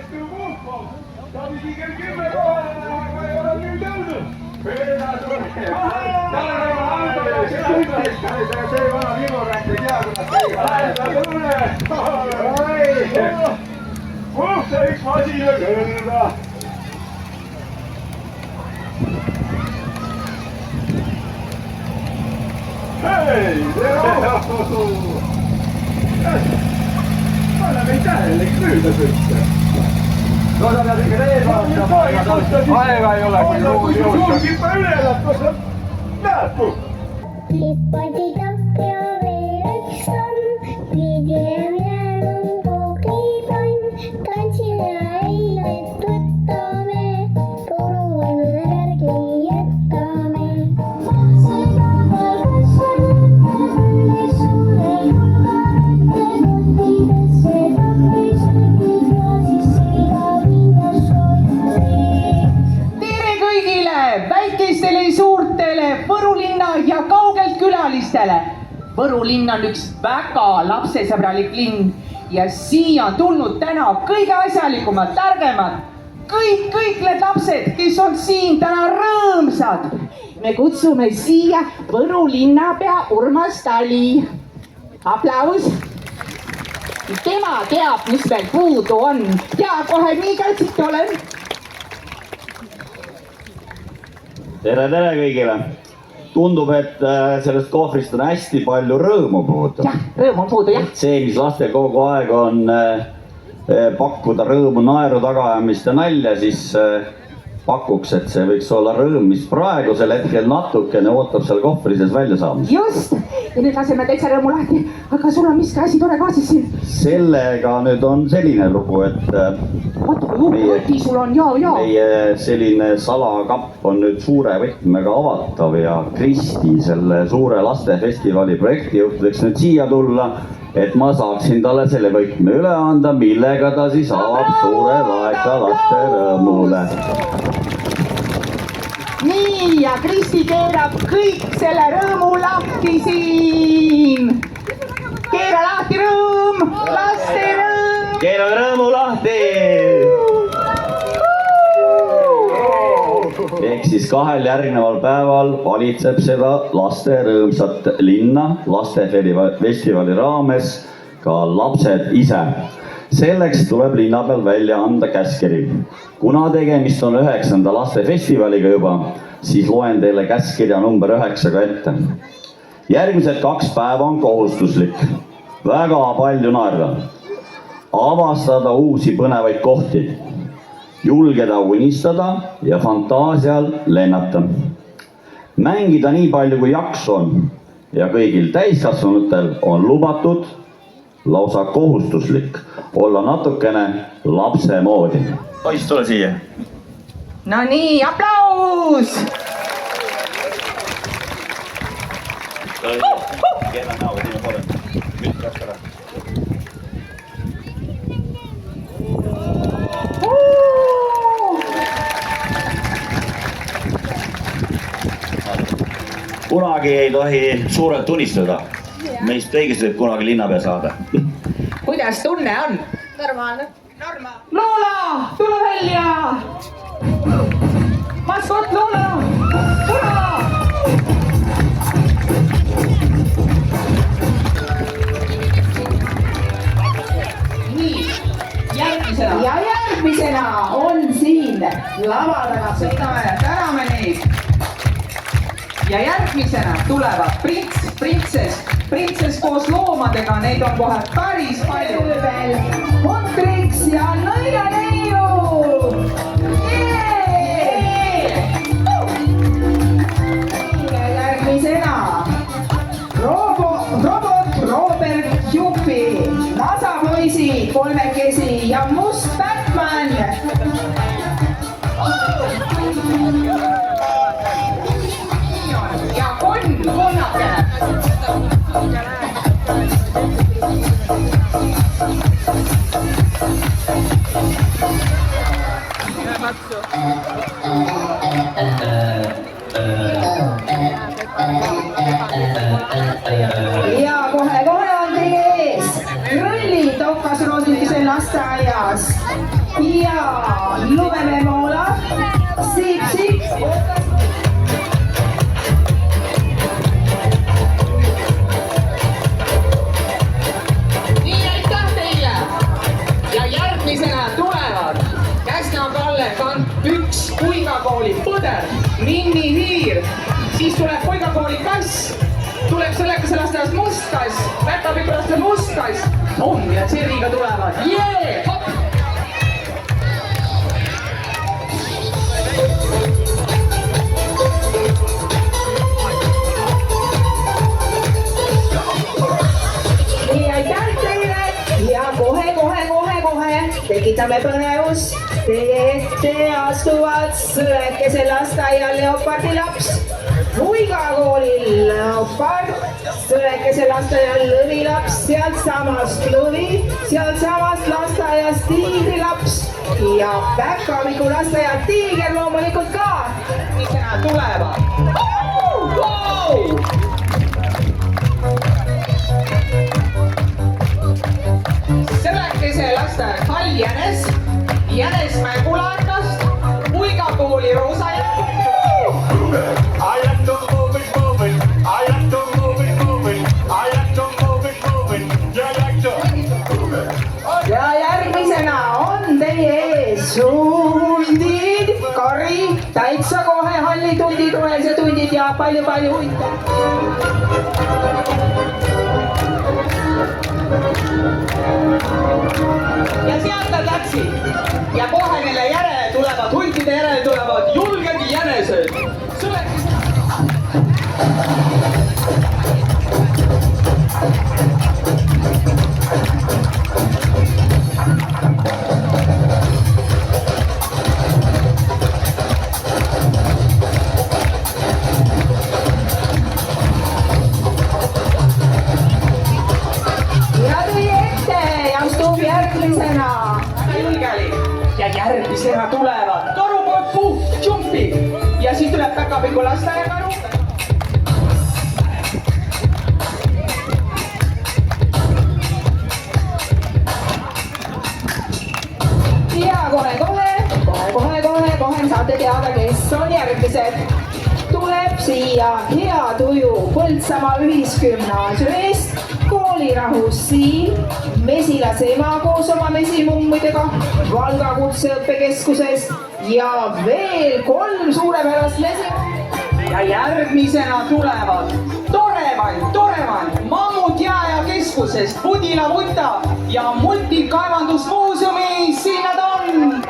Hei, ma mentale, chiude questo. Cosa da credo? Aega ei ole, kui ruumi üle cosa näeb. Lippadid appi ja veel üks samm, pigem jäänud koogipann, tantsime eile, et võtame, purume järgi jätkame. Väikestele ja suurtele Võru linna ja kaugelt külalistele. Võru linn on üks väga lapsesõbralik linn ja siia on tulnud täna kõige asjalikumad, targemad, kõik need lapsed, kes on siin täna rõõmsad. Me kutsume siia Võru linnapea Urmas Tali. Aplaus. Tema teab, mis meil puudu on ja kohe nii kätsik olen. Tere kõigile! Tundub, et sellest kohvrist on hästi palju rõõmu puudu. Jah, rõõm on puudu, jah. See, mis lastel kogu aeg on pakkuda rõõmu, naeru, tagaajamist ja nalja, siis pakuks, et see võiks olla rõõm, mis praegusel hetkel natukene ootab seal kohvri sees välja saamist. Just! Ja nüüd laseme täitsa rõõmu lahti. Aga sul on miski asi tore kaasas siin? Sellega nüüd on selline lugu, et Võti sul on, jaa. Meie selline salakapp on nüüd suure võtmega avatav ja Kristi selle suure lastefestivali projektijuht võiks nüüd siia tulla, et ma saaksin talle selle võtme üle anda, millega ta siis avab suure laeka laste rõõmule. Nii, ja Kristi keerab kõik selle rõõmu lahti siin. Keera lahti rõõm, laste rõõm. Keera rõõmu lahti. Ehk siis 2 järgneval päeval valitseb seda laste rõõmsat linna lastefestivali raames ka lapsed ise. Selleks tuleb linna peal välja anda käskiri. Kuna tegemist on 9. lastefestivaliga juba, siis loen teile käskirja number 9 ka ette. Järgmised 2 päeva on kohustuslik. Väga palju naerda. Avastada uusi põnevaid kohti. Julgeda unistada ja fantaasial lennata. Mängida nii palju kui jaksu on ja kõigil täiskasvanutel on lubatud, lausa kohustuslik, olla natukene lapse moodi. Poiss, tule siia. No nii, aplaus! Keena näoga sinna poole. Nüüd käsk ära. Kunagi ei tohi suurelt unistada. Meist kõigist võib kunagi linnapea saada. Kuidas tunne on? Normaalne. Loola, tule välja! Maskot, Loola! Ura! Nii, järgmisena on siin lava taga, sõidame ja täname neid. Ja järgmisena tulevad printsess koos loomadega, neid on kohe päris palju. Montriks ja nõianeiu! Ja järgmisena robot Robert Juppi, NASA poisi 3 ja must Batman. Ja konnakene. Ja kohe on teie ees Rõlli Tokasroosnikese lasteaias. ja lubeme moola, siip. Nii, aitäh teile! Ja järgmisena tulevad Käsna-Kalle Kamp 1 Puigakooli põder, Minni Hiir, siis tuleb Puigakooli kass, tuleb Sõlekese lasteaias must kass, Päkapiku lasteaias must kass, Tom ja Tšerriga tulevad, jee! Nii, aitäh teile ja kohe tekitame põnevust. Teie ette astuvad Sõlekese lasteaia Leopardi laps, Puigakooli Leopard, Sõlekese lasteaia lõvilaps, sealtsamast lõvi, sealtsamast lasteaiast tiigrilaps ja Päkapiku lasteaia tiiger loomulikult ka. Mis nad tulevad? Sõlekese lasteaia Hall Jänes, Jänesmäe kulandast, Puigakooli Roosa ja I like to move it, I like to move it, I like to move it, yeah, I like to move it. ja järgmisena on teie ees hundid, Kari, täitsa kohe hallitundid, rohelised hundid ja palju hunde. Ja sealt nad läksid ja kohe neile järele tulevad, huntide järele tulevad julged jänesed. Ja järgmisena tulevad Karupopu, Tšumpi ja siis tuleb Päkapiku lasteaia karu. Ja kohe saate teada, kes on järgmised. Tuleb siia hea tuju Põltsamaa ühisgümnaasiumist, koolirahus Siim, Mesilase ema koos oma mesimummidega, Valga kutseõppekeskusest ja veel 3 suurepärast mesi. Ja järgmisena tulevad torevaid Mammut Jääajakeskusest, Pudila Vuta ja Multikaevandusmuuseumi, siin nad on.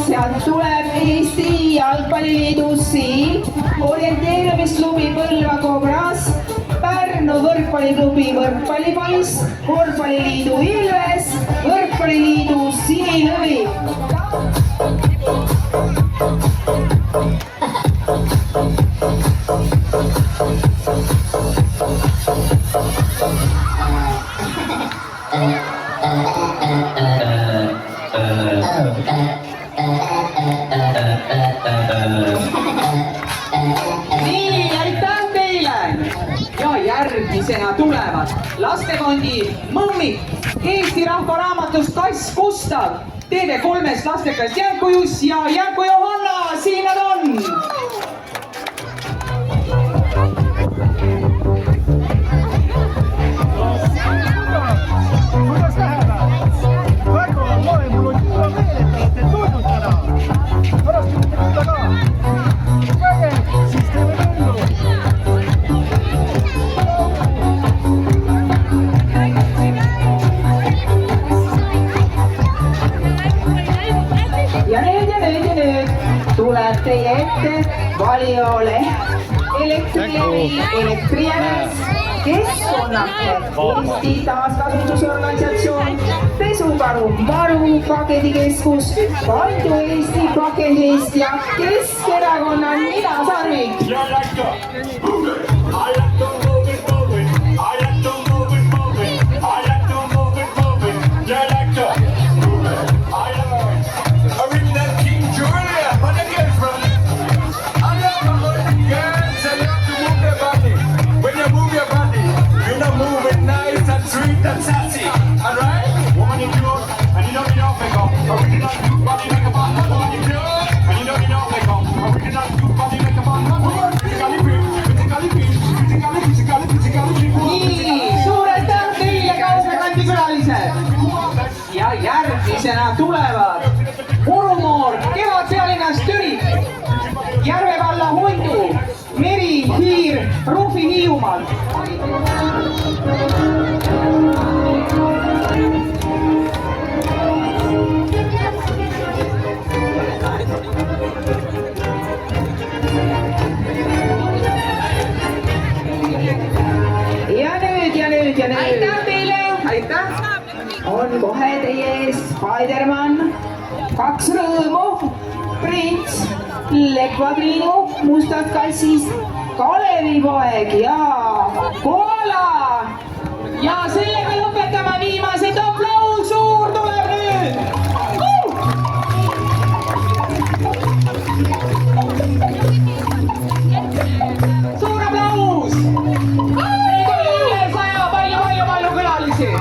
Sealt tuleb Eesti Jalgpalliliidu Siil, orienteerumisklubi Põlva Kobras, Pärnu võrkpalliklubi Võrkpallipoiss, korvpalliliidu Ilves, võrkpalliliidu Sinilõvi. Nii, aitäh teile! Ja järgmisena tulevad lastefondi Mõmmik, Eesti Rahvaraamatust Kass Gustav, TV3-st lastekas Jänku Juss ja Jänku Johanna, siin nad on! Kuidas läheb? Väga lahe, mul on juba meeled, et te tulnud täna. Pärast võite tulla ka. Vägev, siis teeme tullu. Ja nüüd tuleb teie ette Valio leht, Elektriänes, Keskkonnake Eesti Taaskasutusorganisatsioon, Pesukaru Varupakendikeskus, Kaldu Eesti Pakendist ja Keskerakonna Nina Sarvik. Sweet and sassy, alright? Woman in cute, and you know me no pick up. Original cute body make a bad man. Woman in cute, and you know me no pick up. Original cute body make a bad man. Woman physically fit, physically. Nii, suur aitäh teile, kaugekanti külalised! Ja järgmisena tulevad Murumoor Kevadpealinnast Türi, Järvevalla Hundu, Merihiir Ruhvi Hiiumaalt. Ja nüüd. Aitäh teile! Aitäh! On kohe teie ees Spiderman, Kaks Rõõmu, Prints, Lekvatriinu Mustast kassist, Kalevipoeg ja Koala! Ja sellega lõpetame viimased aplaus, suur tuleb nüüd! Suur aplaus! Neid oli üle 100, palju külalisi!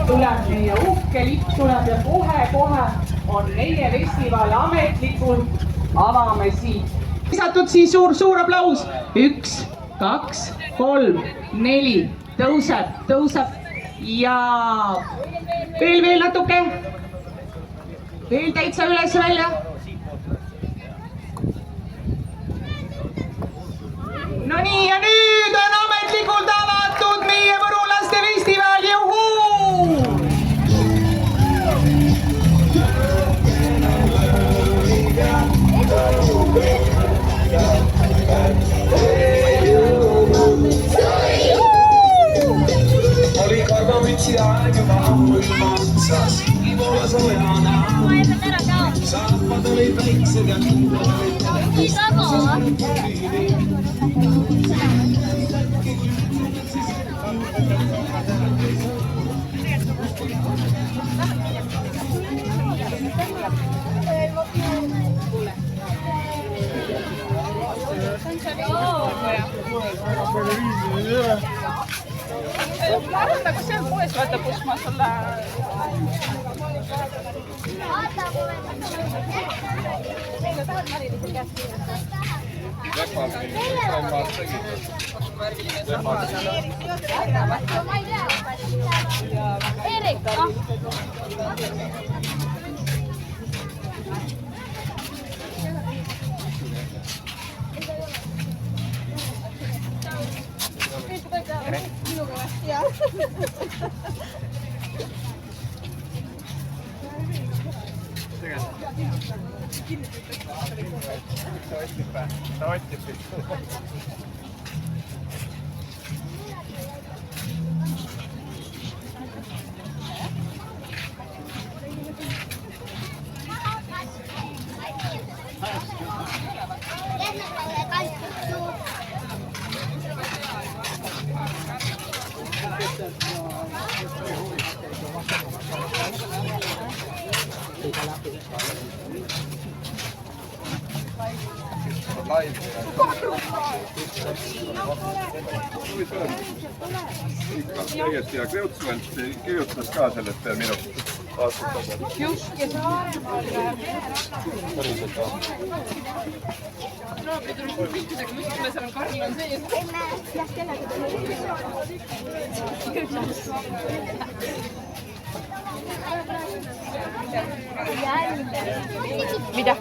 Tuleb meie uhke lipp tuleb ja kohe on meie festival ametlikult avame siit. Lisatud siis suur aplaus. 1, 2, 3, 4, tõuseb ja veel natuke. Veel täitsa üles välja. No nii ja nüüd on ametlikult avatud meie võrulaste festival, juhuu! Oli karvavitsi aeg juba ammu ilma otsas, Ivola soojana. Saapad olid väiksed ja kuulad olid Vaata, kus see on poes, vaata, kus ma sulle... Tegelikult ja Kreutzmann kirjutas ka sellest veel minust. Just, ja Saaremaal läheb me seal on Karl on sees. Mida?